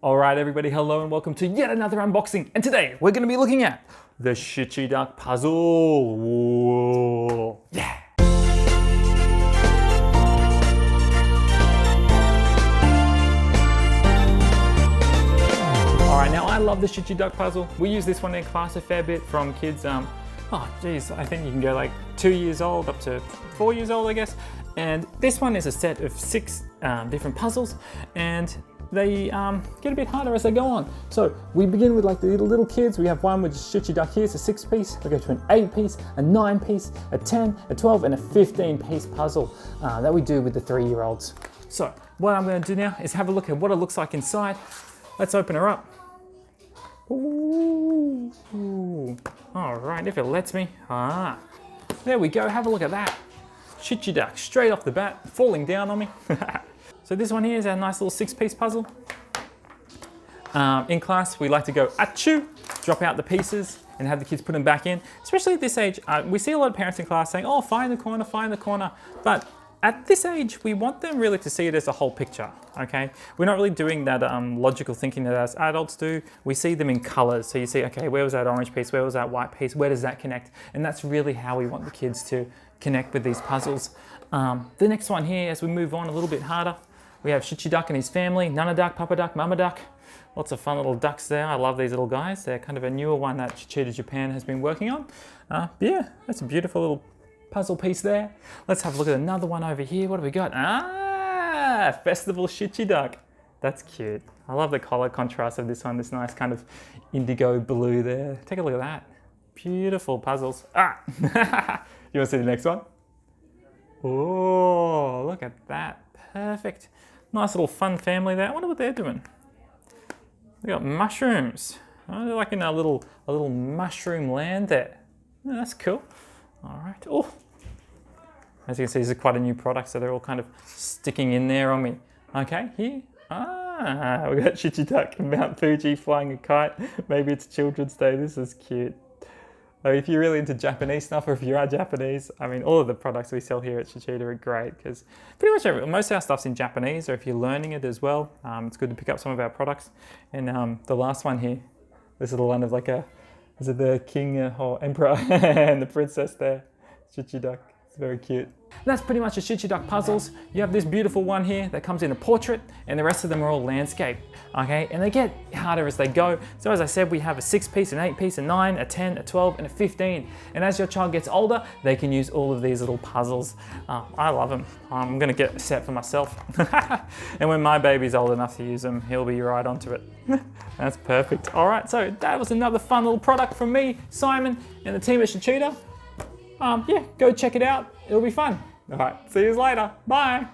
All right, everybody, hello and welcome to yet another unboxing. And today we're going to be looking at the Shichida puzzle. Whoa. Yeah. All right, now I love the Shichida puzzle. We use this one in class a fair bit from kids. Oh geez, I think you can go like 2 years old up to 4 years old, I guess. And this one is a set of 6 different puzzles, and they get a bit harder as they go on. So we begin with like the little kids. We have one with Shichida here, it's a 6-piece. We go to an 8-piece, a 9-piece, a 10, a 12, and a 15-piece puzzle that we do with the 3-year-olds. So what I'm going to do now is have a look at what it looks like inside. Let's open her up. Ooh. All right, if it lets me. There we go, have a look at that. Shichida, straight off the bat, falling down on me. So this one here is our nice little 6-piece puzzle. In class, we like to go achoo, drop out the pieces and have the kids put them back in. Especially at this age, we see a lot of parents in class saying, oh, find the corner, find the corner. But at this age, we want them really to see it as a whole picture, okay? We're not really doing that logical thinking that as adults do. We see them in colors. So you see, okay, where was that orange piece? Where was that white piece? Where does that connect? And that's really how we want the kids to connect with these puzzles. The next one here, as we move on a little bit harder, we have Shichida and his family, Nana Duck, Papa Duck, Mama Duck. Lots of fun little ducks there. I love these little guys. They're kind of a newer one that Shichida Japan has been working on. Yeah, that's a beautiful little puzzle piece there. Let's have a look at another one over here. What do we got? Festival Shichida. That's cute. I love the color contrast of this one. This nice kind of indigo blue there. Take a look at that. Beautiful puzzles. You want to see the next one? Oh, look at that. Perfect. Nice little fun family there. I wonder what they're doing. They got mushrooms. Oh, they're like in a little mushroom land there. Oh, that's cool. All right. Oh, as you can see, this is quite a new product, so they're all kind of sticking in there on me. Okay, here. We got Shichida and Mount Fuji flying a kite. Maybe it's Children's Day. This is cute. If you're really into Japanese stuff, or if you are Japanese, I mean, all of the products we sell here at Shichida are great because pretty much most of our stuff's in Japanese, or if you're learning it as well, it's good to pick up some of our products. And the last one here, this little one of like is it the king or emperor and the princess there, Shichida. It's very cute. That's pretty much the Shichida puzzles. You have this beautiful one here that comes in a portrait, and the rest of them are all landscape, okay? And they get harder as they go. So as I said, we have a 6-piece, an 8-piece, a 9, a 10, a 12, and a 15. And as your child gets older, they can use all of these little puzzles. I love them. I'm gonna get a set for myself. And when my baby's old enough to use them, he'll be right onto it. That's perfect. All right, so that was another fun little product from me, Simon, and the team at Shichida. Yeah, go check it out. It'll be fun. All right, see you later. Bye.